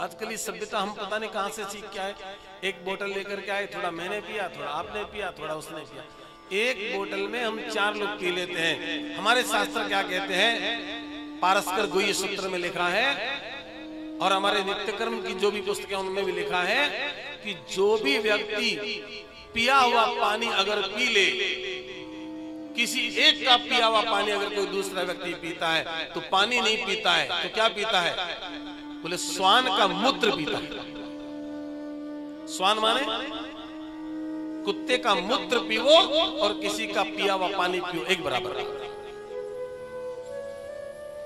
आजकल इस सभ्यता हम पता नहीं कहां से सीख के आए। एक बोतल लेकर के आए, थोड़ा मैंने पिया, थोड़ा आपने पिया, थोड़ा उसने पिया। एक बोतल में हम 4 लोग पी लेते हैं। हमारे शास्त्र क्या कहते हैं? पारस्कर गुह्य सूत्र में लिखा है और हमारे नित्यकर्म की जो भी पुस्तकें उनमें भी लिखा है कि जो भी व्यक्ति पिया हुआ पानी अगर पी ले, किसी एक का पिया हुआ पानी अगर कोई दूसरा व्यक्ति पीता है तो पानी नहीं पीता है, तो क्या पीता है? बोले श्वान का मूत्र पीता है। श्वान माने कुत्ते का मूत्र पीवो और किसी का पिया हुआ पानी पियो, एक बराबर।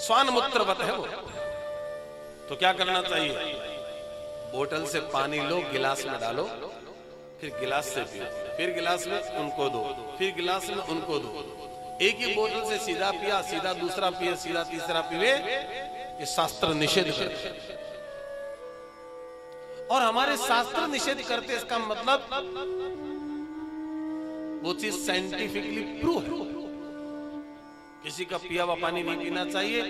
श्वान मूत्रवत है वो। तो क्या करना चाहिए? बोतल से पानी लो, गिलास में डालो, फिर गिलास से पियो, फिर गिलास में उनको दो, फिर गिलास में उनको दो। एक ही बोतल से सीधा पिया, सीधा दूसरा पिए, सीधा तीसरा पिए, ये शास्त्र निषेध करते हैं। और हमारे शास्त्र निषेध करते, इसका मतलब वो चीज साइंटिफिकली प्रूव है। किसी का पिया हुआ पानी नहीं पीना चाहिए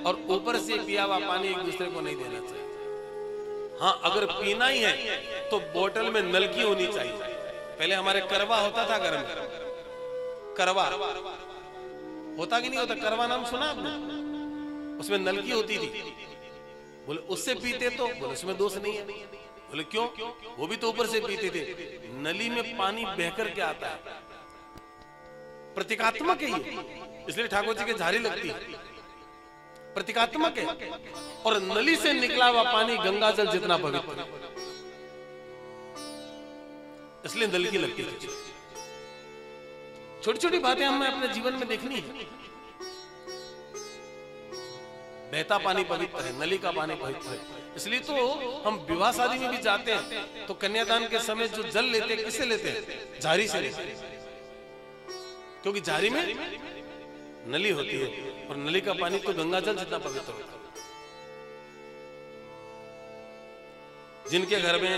और ऊपर से पिया हुआ पानी एक दूसरे को नहीं देना चाहिए। हाँ, अगर पीना ही है तो बोतल में नलकी होनी चाहिए। पहले हमारे करवा होता था घर में, करवा होता कि नहीं होता? करवा नाम सुना आपने? उसमें नलकी होती थी। बोले उससे पीते तो? बोले उसमें दोष नहीं है। बोले क्यों? वो भी तो ऊपर से पीते थे। नली में पानी बहकर के आता है, प्रतीकात्मक है ये, इसलिए ठाकुर जी के झाड़ी लगती है, प्रतीकात्मक है। और नली से निकला हुआ पानी गंगा जल जितना पवित्र, इसलिए नलकी लगती है। छोटी छोटी बातें हमें अपने जीवन में देखनी है। बहता पानी पवित्र है, नली का पानी पवित्र है। इसलिए तो हम विवाह शादी में भी जाते हैं तो कन्यादान के समय जो जल लेते हैं, किससे लेते हैं? झारी से लेते हैं, क्योंकि झारी में नली होती है और नली का पानी तो गंगा जल जितना पवित्र होता है। जिनके घर में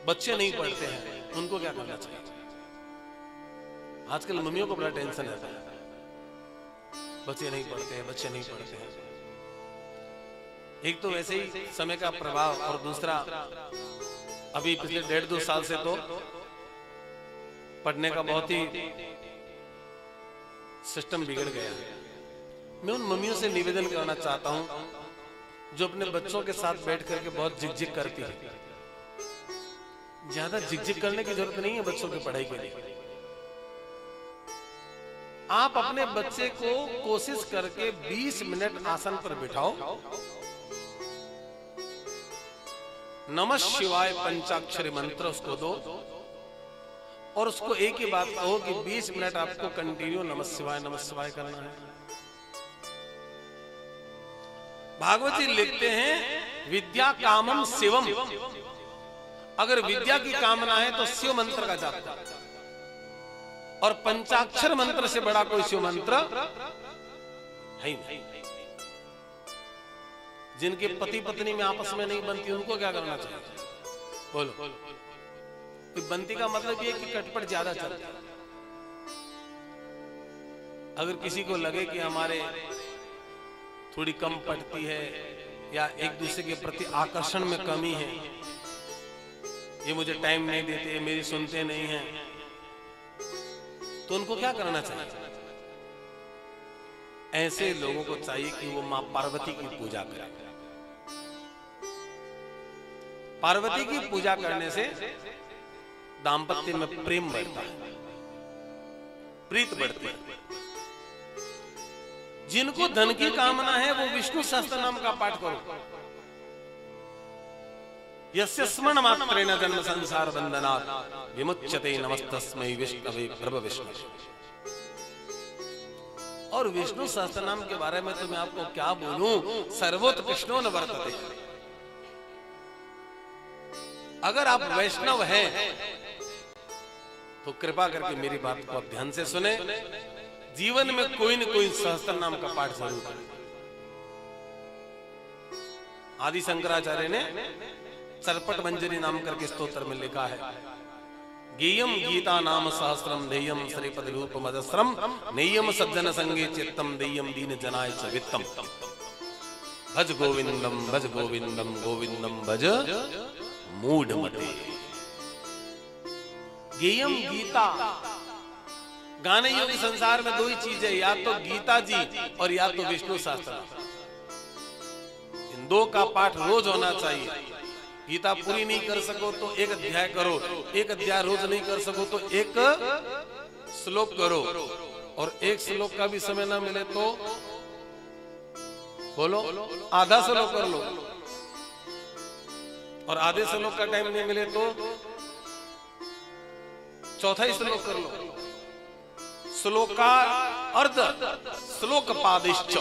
बच्चे नहीं पढ़ते हैं उनको क्या करना चाहिए? आजकल मम्मियों को बड़ा टेंशन रहता है, बच्चे नहीं पढ़ते हैं, बच्चे नहीं पढ़ते हैं। एक तो वैसे ही समय का प्रभाव, और दूसरा अभी पिछले 1.5-2 साल से तो पढ़ने का बहुत ही सिस्टम बिगड़ गया है। मैं उन मम्मियों से निवेदन करना चाहता हूं जो अपने बच्चों के साथ बैठ करके बहुत झिकझिक करती है। ज्यादा झिकझिक करने की जरूरत नहीं है बच्चों की पढ़ाई के लिए। आप अपने बच्चे को कोशिश करके 20 मिनट आसन पर बिठाओ, नमः शिवाय पंचाक्षरी मंत्र उसको दो और उसको एक ही बात कहो कि 20 मिनट आपको कंटिन्यू नमः शिवाय करना है। भागवत जी लिखते हैं विद्या कामम शिवम। अगर विद्या की कामना है तो शिव मंत्र का जाप करो, और पंचाक्षर मंत्र से बड़ा कोई शिव मंत्र है ही नहीं। जिनके पति पत्नी में आपस में नहीं बनती उनको क्या करना चाहिए? बोलो। तो बनती का मतलब ये कि कटपट ज्यादा चलता है। अगर किसी को लगे कि हमारे थोड़ी कम पड़ती है या एक दूसरे के प्रति आकर्षण में कमी है, ये मुझे टाइम नहीं देते, मेरी सुनते नहीं हैं, तो उनको क्या करना चाहिए? ऐसे लोगों को चाहिए कि वो मां पार्वती की पूजा करें। पार्वती की पूजा करने से दाम्पत्य में प्रेम बढ़ता है, प्रीत बढ़ती है। जिनको धन की कामना है वो विष्णु सहस्त्र नाम का पाठ करो। यस्य स्मरण मात्रेण जन्म संसार बंधनात् विमुच्यते नमस्तस्मै विष्णवे प्रभ विष्णु। और विष्णु सहस्त्र नाम के बारे में तो मैं आपको क्या बोलूं, सर्वोत्कृष्टो न वर्तते। अगर आप वैष्णव हैं तो कृपा करके मेरी बात को आप ध्यान से सुने। जीवन में कोई न कोई सहस्त्र नाम का पाठ जरूर करें। आदि शंकराचार्य ने सरपट मंजरी नाम करके स्तोत्र में लिखा है, गेयम गीता नाम सहस्त्रम देयम श्रीपद रूप मदस्रम नेयम सज्जन संगे चित्तम देयम दीन जनाय च वित्तम। भज गोविंदम गोविंदम भज मूढ़मते। गेयम गीता। गाने योगी संसार में दो ही चीज है, या तो गीता जी और या तो विष्णु सहस्त्र। इन दो का पाठ रोज होना चाहिए। गीता पूरी नहीं कर सको तो एक अध्याय करो, एक अध्याय रोज नहीं कर सको तो एक श्लोक करो, और एक श्लोक का भी समय ना मिले तो बोलो आधा श्लोक कर लो, और आधे श्लोक का टाइम नहीं मिले तो चौथा ही श्लोक कर लो। श्लोका अर्ध श्लोक पादिश्च।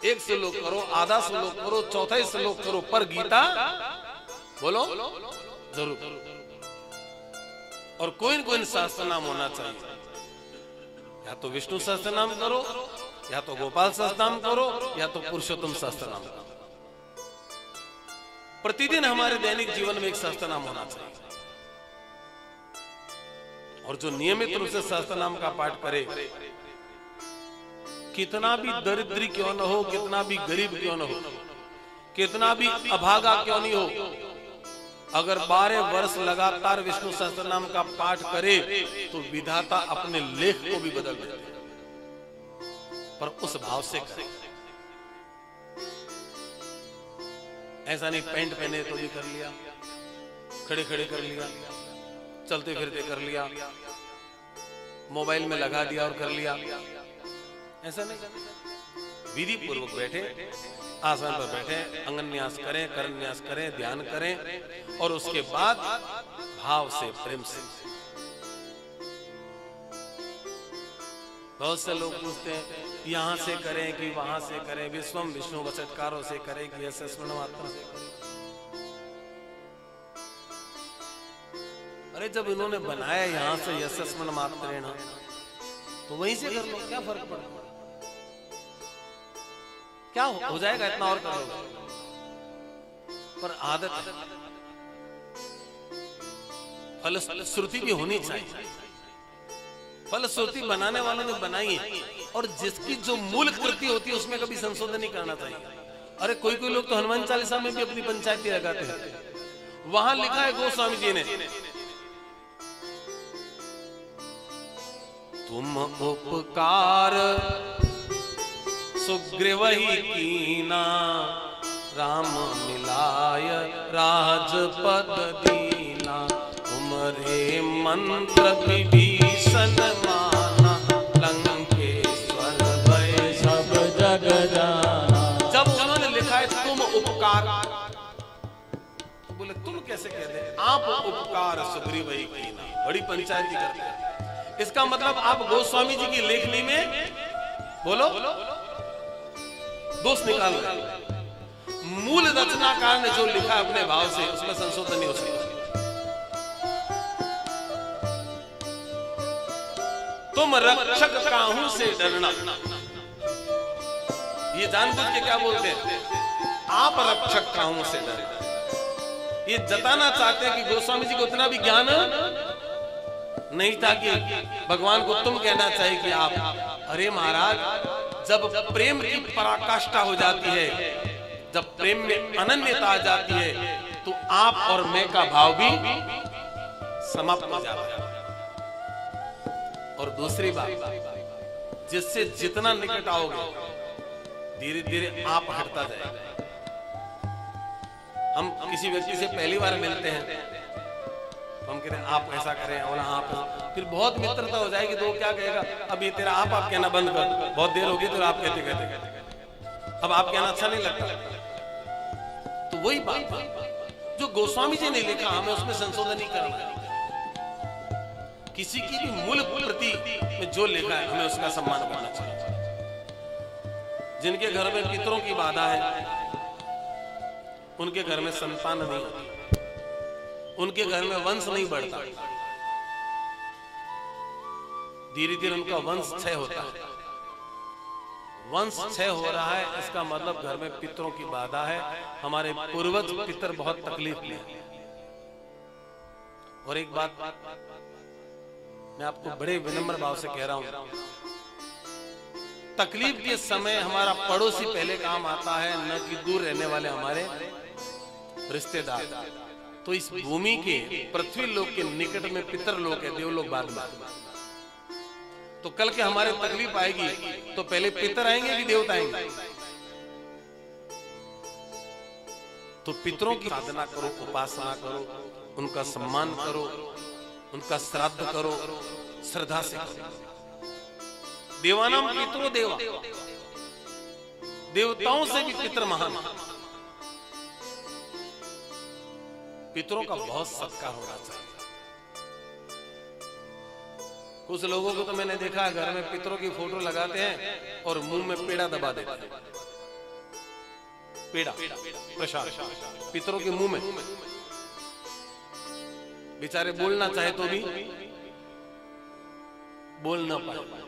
एक श्लोक करो, आधा श्लोक करो, चौथा ही श्लोक करो, पर गीता बोलो जरूर। और कोई न कोई सहस्त्र नाम होना चाहिए। या तो विष्णु सहस्त्र नाम करो, या तो गोपाल सहस्त्र नाम करो, या तो पुरुषोत्तम सहस्त्र नाम करो। प्रतिदिन हमारे दैनिक जीवन में एक सहस्त्र नाम होना चाहिए। और जो नियमित रूप से सहस्त्र नाम का पाठ करे, कितना भी दरिद्री क्यों न हो, कितना भी गरीब क्यों न हो, कितना भी अभागा क्यों नहीं हो, अगर 12 वर्ष लगातार विष्णु सहस्त्र नाम का पाठ करे तो विधाता अपने लेख को भी बदल देते हैं। पर उस भाव से करे। ऐसा नहीं पैंट पहने तो भी कर लिया, खड़े खड़े कर लिया, चलते फिरते कर लिया, मोबाइल में लगा दिया और कर लिया। ऐसा नहीं। विधि पूर्वक बैठे, आसन पर बैठे, अंगन्यास करें, करन्यास करें, ध्यान करें, और उसके बाद भाव से, प्रेम से। बहुत से लोग पूछते हैं यहां से करें कि वहां से करें, विश्वम विष्णु वचटकारों से करें कि ऐसे स्मरणमात्रा से करें। अरे जब इन्होंने बनाया यहां से यशस्मन मात्रेण, तो वहीं से कर लो, क्या फर्क पड़ता है? क्या हो जाएगा, इतना और कर लो। पर आदत, फलश्रुति भी होनी चाहिए। फलश्रुति बनाने वालों ने बनाई है, और जिसकी जो मूल कृति होती है उसमें कभी संशोधन नहीं करना चाहिए। अरे कोई कोई लोग तो हनुमान चालीसा में भी अपनी पंचायती लगाते हैं। वहां लिखा है गोस्वामी जी ने, तुम उपकार सुग्रीवहि कीना, राम मिलाय राजपद दीना, तुमरे मंत्र विभीषण माना, लंकेश्वर भय सब जग जाना। जब उन्होंने लिखा है तुम उपकार, तो बोले तुम कैसे कहते हैं? आप उपकार सुग्रीवहि कीना, बड़ी पंचायती करते हैं। इसका मतलब आप गोस्वामी जी की लेखनी में बोलो दोष निकाल रहे। मूल रचनाकार ने जो लिखा अपने भाव से, उसमें संशोधन नहीं हो सकता। तुम रक्षक काहू से डरना, ये जानबूझ के क्या बोलते हैं? आप रक्षक काहू से डरना। ये जताना चाहते हैं कि गोस्वामी जी को उतना भी ज्ञान नहीं था कि भगवान को तुम कहना चाहिए कि आप। अरे महाराज, जब प्रेम की पराकाष्ठा हो जाती है, जब प्रेम में अनन्यता आ जाती है, तो आप और मैं का भाव भी समाप्त हो जाता है। और दूसरी बात, जिससे जितना निकट आओगे धीरे धीरे आप हटता जाएगा। हम किसी व्यक्ति से पहली बार मिलते हैं, हम कहते हैं आप ऐसा करें और आप, फिर बहुत मित्रता हो जाएगी तो क्या कहेगा, अब ये तेरा आप कहना बंद कर, बहुत देर होगी तो आप कहते कहते, अब आप कहना अच्छा नहीं लगता। तो वही बात जो गोस्वामी जी ने लिखा, हमें उसमें संशोधन नहीं करना है। किसी की भी मूल प्रति में जो लिखा है हमें उसका सम्मान करना चाहिए। जिनके घर में पितरों की बाधा है, उनके घर में संतान नहीं होती, उनके घर में वंश नहीं बढ़ता, धीरे धीरे उनका वंश क्षय होता है। वंश क्षय हो रहा है, इसका मतलब घर में पितरों की बाधा है। हमारे पूर्वज पितर बहुत तकलीफ में। और एक बात मैं आपको बड़े विनम्र भाव से कह रहा हूं, तकलीफ के समय हमारा पड़ोसी पहले काम आता है, न कि दूर रहने वाले हमारे रिश्तेदार। तो इस भूमि के पृथ्वी लोक के निकट में पितर लोक है, देवलोक बाद में। तो कल के हमारे तकलीफ आएगी तो पहले पितर आएंगे कि देवता आएंगे? तो पितरों की साधना करो, उपासना करो, उनका सम्मान करो, उनका श्राद्ध करो, श्रद्धा से करो। देवानाम पितरो देवा, देवताओं से भी पितर महान। पितरों का बहुत सत्कार होना चाहिए। कुछ लोगों को तो मैंने देखा घर में पितरों की फोटो लगाते हैं और मुंह में पेड़ा दबा देते हैं। पेड़ा प्रसाद पितरों के मुंह में, बेचारे बोलना चाहे तो भी बोल ना पाए।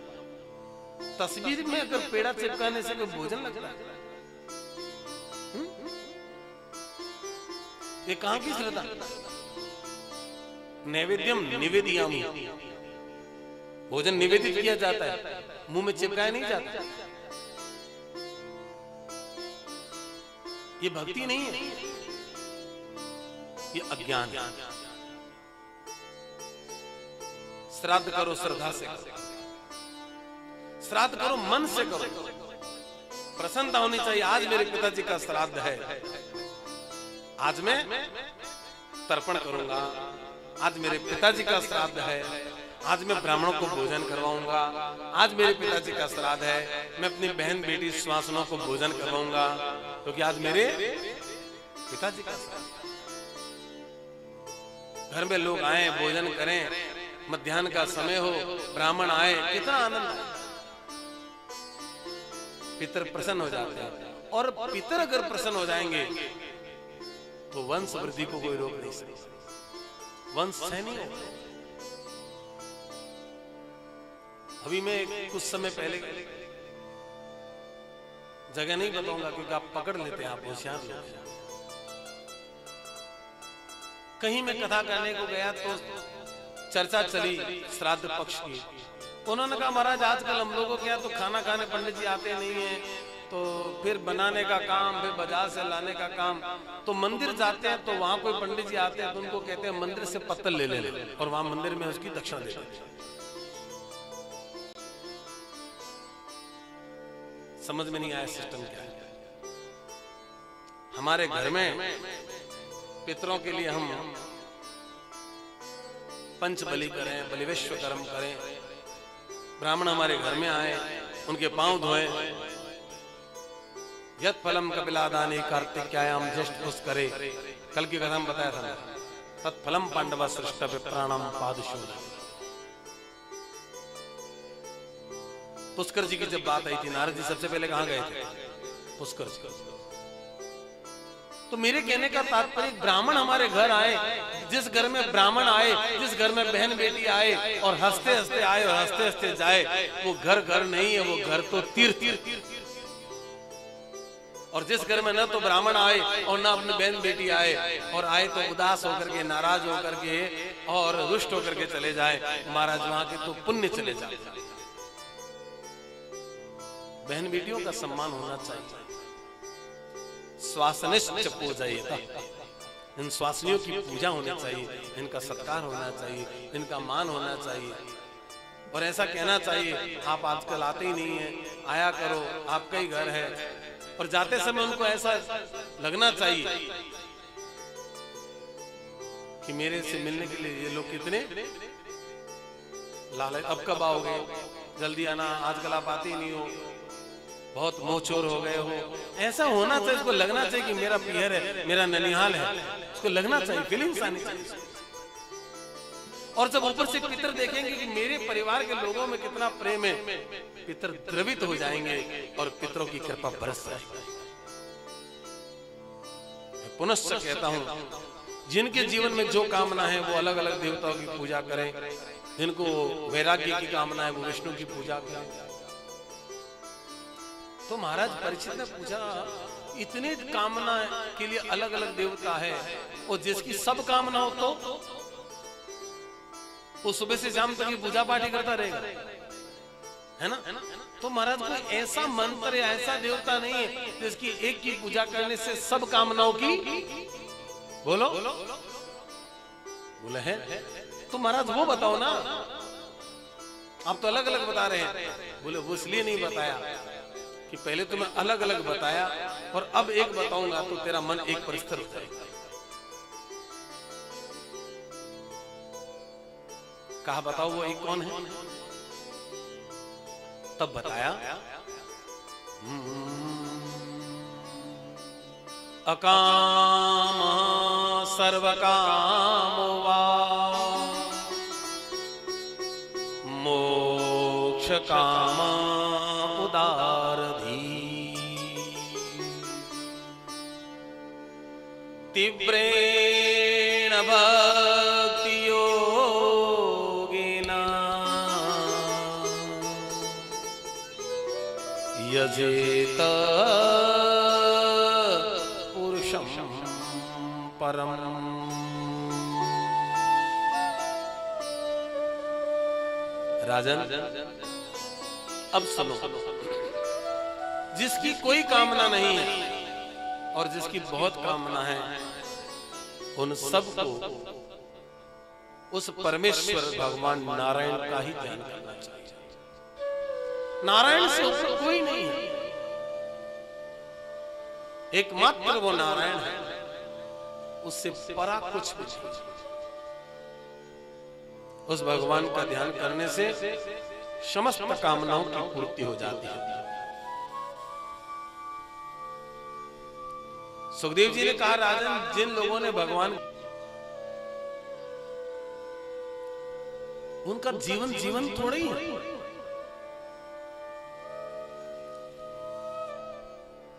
तस्वीर में अगर पेड़ा चिपकाने से कोई भोजन लगता है? ये कहां की श्रद्धा? नैवेद्यम निवेदयामि, भोजन निवेदित किया जाता है, मुंह में चिपकाया नहीं जाता। ये भक्ति नहीं है, ये अज्ञान है। श्राद्ध करो श्रद्धा से करो, श्राद्ध करो मन से करो, प्रसन्नता होनी चाहिए। आज मेरे पिताजी का श्राद्ध है, आज मैं तर्पण करूंगा। आज मेरे पिताजी का श्राद्ध है, आज मैं ब्राह्मणों को भोजन करवाऊंगा। आज मेरे पिताजी का श्राद्ध है, मैं अपनी बहन बेटी सुहासनों को भोजन करवाऊंगा, क्योंकि आज मेरे पिताजी का श्राद्ध। घर में लोग आए, भोजन करें, मध्याह्न का समय हो, ब्राह्मण आए, कितना आनंद है। पितर प्रसन्न हो जाते हैं, और पितर अगर प्रसन्न हो जाएंगे तो वंश वृद्धि को कोई रोक नहीं सकता। वंश से नहीं होगा। अभी मैं कुछ समय पहले, जगह नहीं बताऊंगा क्योंकि आप पकड़ लेते हैं, आप होशियार लोग हैं। कहीं मैं कथा करने को गया तो चर्चा चली श्राद्ध पक्ष की। उन्होंने कहा महाराज आजकल हम लोगों के यहाँ तो खाना खाने पंडित जी आते नहीं है, तो फिर बनाने का काम, फिर बाजार से लाने का काम। तो मंदिर जाते हैं तो वहां कोई पंडित जी आते हैं तो उनको कहते हैं मंदिर से पत्तल ले ले, और वहां मंदिर में उसकी दक्षिणा देते हैं। समझ में नहीं आया सिस्टम क्या है। हमारे घर में पितरों के लिए हम पंच बलि करें, बलिवेश्व कर्म करें, ब्राह्मण हमारे घर में आए, उनके पांव धोए, यत् फलम कपिलादानी कार्तिक्यायाम ज्येष्ठ पुष्कर करे। कल की कथा में बताया था, तत्फलम पांडव सृष्ट विप्राणम पादुशूल। पुष्कर जी की जब बात आई थी, नारद जी सबसे पहले कहां गए थे? पुष्कर जी। तो मेरे कहने का तात्पर्य, ब्राह्मण हमारे घर आए, जिस घर में ब्राह्मण आए, जिस घर में बहन बेटी आए और हंसते हंसते आए और हंसते हंसते जाए, वो घर घर नहीं है, वो घर तो तीर्थ। और जिस घर में न तो ब्राह्मण आए और ना अपनी बहन बेटी आए, और आए तो उदास होकर के, नाराज होकर के और रुष्ट होकर के चले जाए, महाराज वहां के तो पुण्य चले जाए। बहन बेटियों का सम्मान होना चाहिए। स्वासनिश्च पूजयेत, इन स्वासनियों की पूजा होनी चाहिए, इनका सत्कार होना चाहिए, इनका मान होना चाहिए। और ऐसा कहना चाहिए, आप आजकल आते ही नहीं है, आया करो, आपका ही घर है। और जाते समय उनको ऐसा लगना चाहिए कि मेरे से मिलने के लिए ये लोग कितने लालच, अब कब आओगे, जल्दी आना, आजकल आप आते ही नहीं हो, बहुत मोहचोर हो गए हो। ऐसा होना चाहिए, इसको लगना चाहिए कि मेरा पियर है, मेरा ननिहाल है, इसको लगना चाहिए, फीलिंग्स आनी चाहिए। और जब ऊपर से पितर देखेंगे कि मेरे परिवार के लोगों में कितना प्रेम है, पितर द्रवित हो जाएंगे और पितरों की कृपा बरस जाएगी। मैं पुनश्च कहता हूं, जिनके जीवन में जो कामना है वो अलग अलग देवताओं की पूजा करें, जिनको वैराग्य की कामना है वो विष्णु की पूजा करें। तो महाराज परीक्षित ने पूछा, इतने कामना के लिए अलग अलग देवता है, और जिसकी सब कामना हो तो वो सुबह से शाम तक पूजा पाठ ही करता रहेगा, है ना? तो महाराज कोई ऐसा मंत्र या ऐसा देवता नहीं है जिसकी एक की पूजा करने से सब कामनाओं की बोलो बोले है। तो महाराज वो बताओ ना, आप तो अलग अलग बता रहे हैं। बोले वो इसलिए नहीं बताया कि पहले तो मैं अलग अलग बताया और अब एक बताऊंगा तो तेरा मन एक पर स्थिर हो जाएगा। कहा बताओ वो एक कौन है? तब बताया अकाम सर्वकामो वा मोक्ष कामा उदारधी तीव्रेण भक्ति योगिना यजेत पुरुषं परम। राजन अब सुनो, जिसकी कोई कामना नहीं है और जिसकी बहुत कामना है, उन सबको उस परमेश्वर भगवान नारायण का ही ध्यान करना चाहिए। नारायण से ऊपर कोई नहीं है, एकमात्र वो नारायण है, उससे परा कुछ भी नहीं। उस भगवान का ध्यान करने से समस्त कामनाओं की पूर्ति हो जाती है। सुखदेव जी ने कहा राजन, जिन लोगों ने भगवान उनका जीवन जीवन थोड़ा ही है।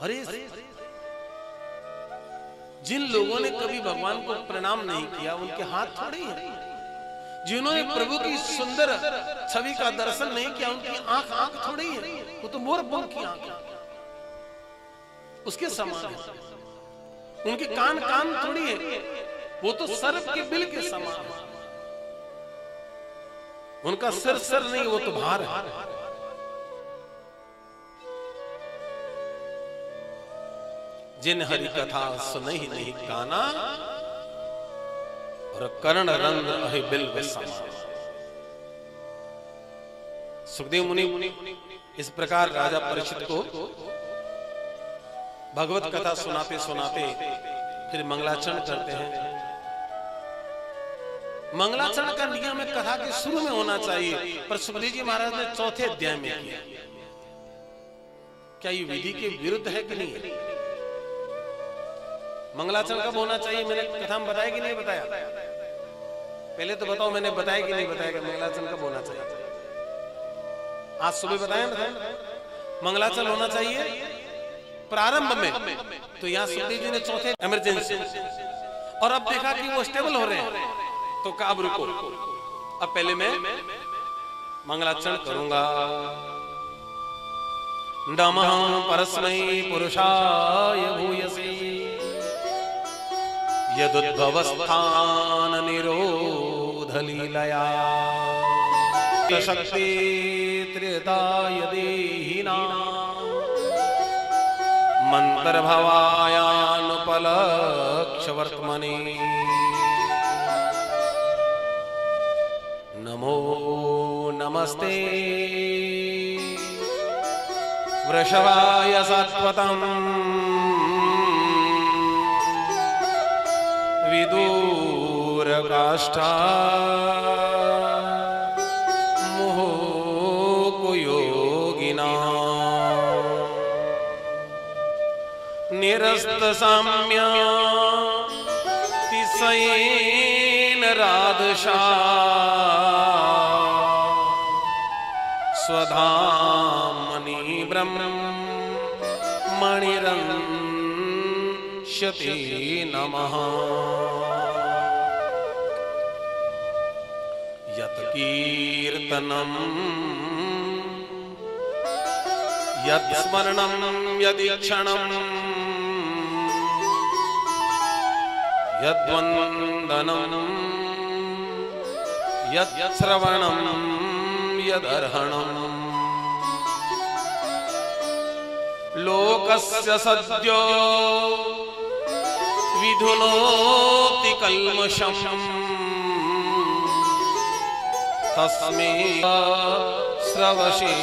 अरे जिन लोगों ने कभी भगवान को प्रणाम नहीं किया, उनके हाथ थोड़े ही हैं। जिन्होंने प्रभु की सुंदर छवि का दर्शन नहीं किया, उनकी आंख आंख थोड़ी है, वो तो मोर पंख की आंख उसके समान है। उनके कान कान थोड़ी है, वो तो सर्प के बिल के समान है। उनका सिर सर नहीं, वो तो भार है। जिन हरि कथा सुनहि नहीं काना और कर्ण रंध्र अहि बिल्व समा। सुखदेव मुनि इस प्रकार राजा परीक्षित को भगवत कथा सुनाते सुनाते फिर मंगलाचरण करते हैं। मंगलाचरण का नियम में कथा के शुरू में होना चाहिए, पर सुखदेव जी महाराज ने चौथे अध्याय में किया। क्या ये विधि के विरुद्ध है कि नहीं? मंगलाचरण कब होना चाहिए? मैंने कथा में बताया कि नहीं बताया? पहले तो बताओ, मैंने बताया कि नहीं बताया कि मंगलाचरण कब होना चाहिए? आज सुबह बताया मंगलाचरण होना चाहिए प्रारंभ में। तो यहाँ सुखदेव जी ने चौथे इमरजेंसी, और अब देखा कि वो स्टेबल हो रहे हैं, तो कब रुको, अब पहले मैं मंगलाचरण करूंगा। नमः परस्मै पुरुषाय भूयसे यदुद्भवस्थान निरोध लीलया शक्ति त्रिदाय देहिना मंत्रभवायानुपलक्ष्य वर्त्मनि नमो नमस्ते वृषभाय सात्वतम् विदूरकाष्ठा मोहकुयोगिना निरस्तसाम्यातिशयेन राधशा स्वधामनि ब्रह्मणिरंश्यते नमः यत् कीर्तनं यत् स्मरणं यदीक्षणं यद्वन्दनं यत् श्रवणं यदर्हणं लोकस्य सद्यो विधुनोति कल्मषम् तस्मै श्रवसे